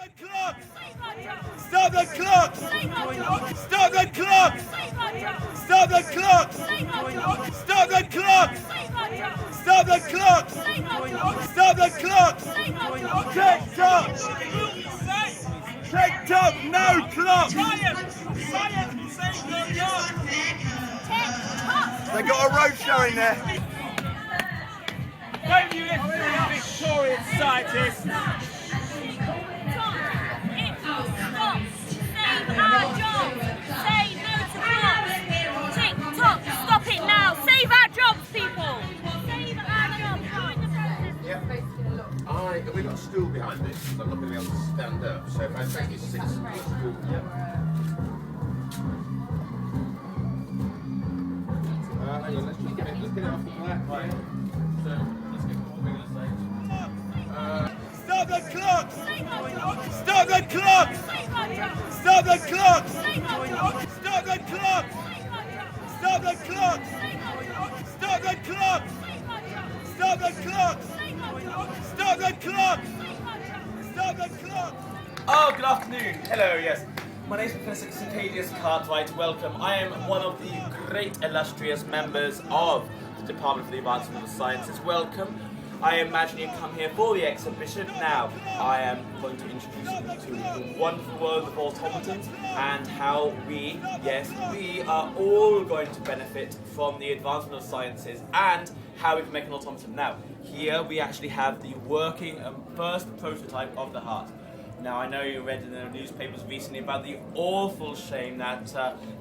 the clock! Stop the clock! Stop the clock! Stop the clock! Stop the clock! Stop the clock! Stop the clock! TikTok! TikTok, no clock! They got a roadshow in there. Don't you listen to the Victorian scientists? Save our jobs. Say no to clocks. TikTok, stop it now. Save our jobs, people. Save our jobs. Join the protest. We've got a stool behind this, so I'm not going to be able to stand up. So if I take this 6 stool. Hang on, let's just get it off the black. Right. So let's get what we're going to say. Stop the clock! Stop the clock! Stop the clock! Stop the clock! Stop the clock! Stop the clock! Stop the clock! Stop the clock! Stop the clock! Oh, good afternoon. Hello, yes. My name is Professor Circadius Cartwright. Welcome. I am one of the great illustrious members of the Department for the Advancement of Sciences. Welcome. I imagine you come here for the exhibition. Now, I am going to introduce you to the wonderful world of automatons and how we are all going to benefit from the advancement of sciences and how we can make an automaton. Now, here we actually have the working first prototype of the heart. Now, I know you read in the newspapers recently about the awful shame that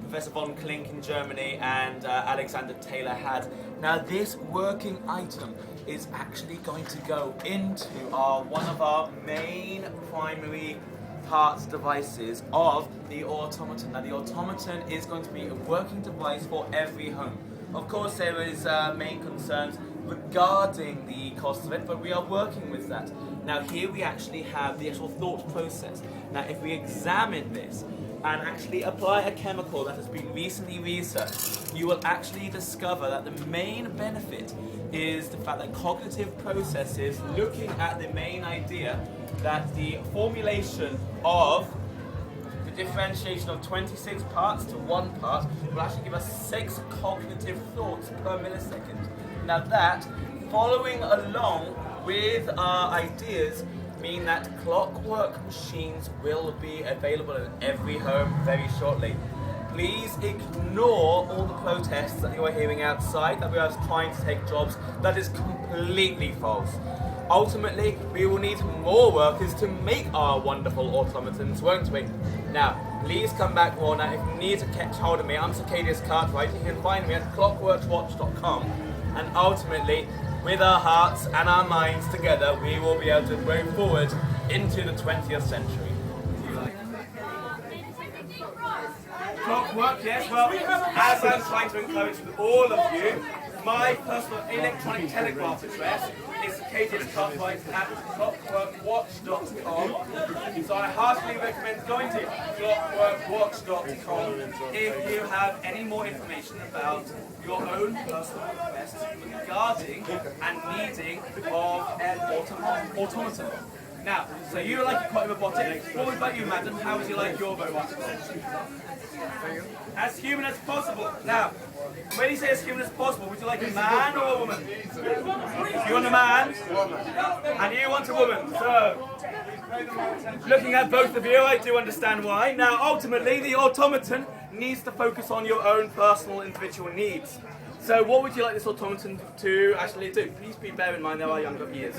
Professor von Klink in Germany and Alexander Taylor had. Now, this working item is actually going to go into one of our main primary parts devices of the automaton. Now, the automaton is going to be a working device for every home. Of course, there is main concerns regarding the cost of it, but we are working with that. Now, here we actually have the actual thought process. Now, if we examine this and actually apply a chemical that has been recently researched, you will actually discover that the main benefit is the fact that cognitive processes, looking at the main idea that the formulation of the differentiation of 26 parts to 1 part will actually give us 6 cognitive thoughts per millisecond. Now that, following along with our ideas, mean that clockwork machines will be available in every home very shortly. Please ignore all the protests that you are hearing outside that we are trying to take jobs. That is completely false. Ultimately, we will need more workers to make our wonderful automatons, won't we? Now, please come back more. Now, if you need to catch hold of me, I'm Circadius Cartwright. You can find me at clockworkswatch.com, and ultimately, with our hearts and our minds together, we will be able to move forward into the 20th century. Clockwork, yes, well, as I'm trying to encourage all of you, my personal electronic telegraph address is circadiuscartwright at clockworkwatch.com. So I heartily recommend going to clockworkwatch.com if you have any more information about your own personal requests regarding and needing of an automaton. Now, so you like it quite robotic. What about you, madam? How would you like your robot? As human as possible. Now, when you say as human as possible, would you like a man or a woman? You want a man, and you want a woman. So, looking at both of you, I do understand why. Now, ultimately, the automaton needs to focus on your own personal individual needs. So, what would you like this automaton to actually do? Please bear in mind there are younger years.